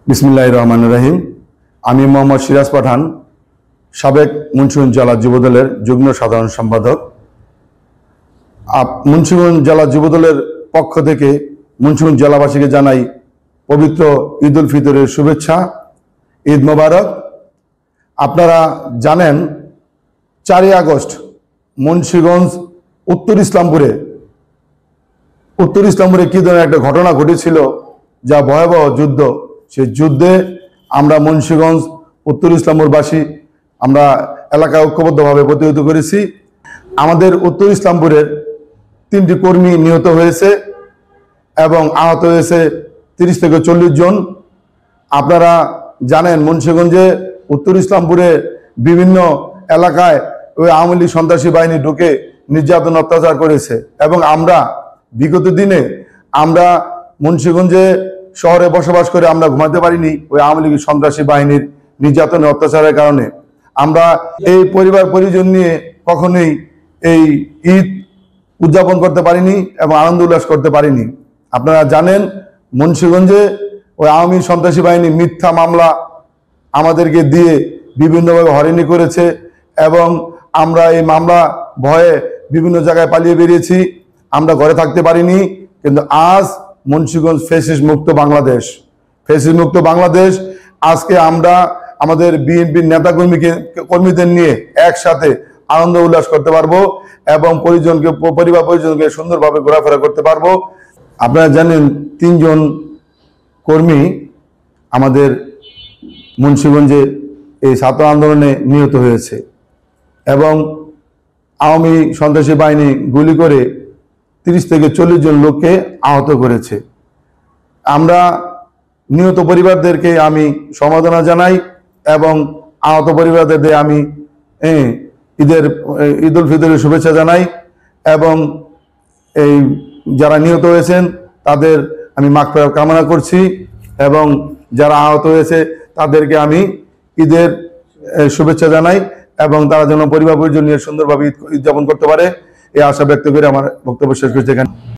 বিসমিল্লাহির রহমানির রহিম। আমি মোহাম্মদ সিরাজ পাঠান, সাবেক মুন্সিগঞ্জ জেলা যুবদলের যুগ্ম সাধারণ সম্পাদক। মুন্সিগঞ্জ জেলা যুবদলের পক্ষ থেকে মুন্সিগঞ্জ জেলাবাসীকে জানাই পবিত্র ঈদ উল ফিতরের শুভেচ্ছা, ঈদ মোবারক। আপনারা জানেন 4ই আগস্ট মুন্সিগঞ্জ উত্তর ইসলামপুরে কি ধরনের একটা ঘটনা ঘটেছিল, যা ভয়াবহ যুদ্ধ। সেই যুদ্ধে আমরা মুন্সিগঞ্জ উত্তর ইসলামপুরবাসী আমরা এলাকায় ঐক্যবদ্ধভাবে প্রতিহত করেছি। আমাদের উত্তর ইসলামপুরের 3টি কর্মী নিহত হয়েছে এবং আহত হয়েছে 30 থেকে 40 জন। আপনারা জানেন মুন্সিগঞ্জে উত্তর ইসলামপুরে বিভিন্ন এলাকায় ওই আওয়ামী লীগ সন্ত্রাসী বাহিনী ঢুকে নির্যাতন অত্যাচার করেছে এবং আমরা বিগত দিনে আমরা মুন্সিগঞ্জে শহরে বসবাস করে আমরা ঘুমাতে পারিনি ওই আওয়ামী লীগ সন্ত্রাসী বাহিনীর নির্যাতনের অত্যাচারের কারণে। আমরা এই পরিবার পরিজন নিয়ে কখনোই এই ঈদ উদযাপন করতে পারিনি এবং আনন্দ উল্লাস করতে পারিনি। আপনারা জানেন মুন্সিগঞ্জে ওই আওয়ামী সন্ত্রাসী বাহিনী মিথ্যা মামলা আমাদেরকে দিয়ে বিভিন্নভাবে হয়রানি করেছে এবং আমরা এই মামলা ভয়ে বিভিন্ন জায়গায় পালিয়ে বেরিয়েছি, আমরা ঘরে থাকতে পারিনি। কিন্তু আজ মুন্সিগঞ্জ ফ্যাসিস্ট মুক্ত বাংলাদেশ। আজকে আমরা আমাদের বিএনপির নেতা কর্মীদের নিয়ে একসাথে আনন্দ উল্লাস করতে পারবো এবং পরিবার পরিজনকে সুন্দরভাবে ঘোরাফেরা করতে পারবো। আপনারা জানেন 3 জন কর্মী আমাদের মুন্সিগঞ্জে এই ছাত্র আন্দোলনে নিহত হয়েছে এবং আওয়ামী সন্ত্রাসী বাহিনী গুলি করে 30 থেকে 40 জন লোককে আহত করেছে। আমরা নিহত পরিবারদেরকে আমি সমবেদনা জানাই এবং আহত পরিবারদের আমি ঈদ উল ফিতরের শুভেচ্ছা জানাই এবং এই যারা নিহত হয়েছেন তাদের আমি মাগফিরাত কামনা করছি এবং যারা আহত হয়েছে তাদেরকে আমি ঈদের শুভেচ্ছা জানাই এবং তারা যেন পরিবার পরিজন নিয়ে সুন্দরভাবে ঈদ উদযাপন করতে পারে এই আশা ব্যক্ত করে আমার বক্তব্য শেষ করছি এখানে।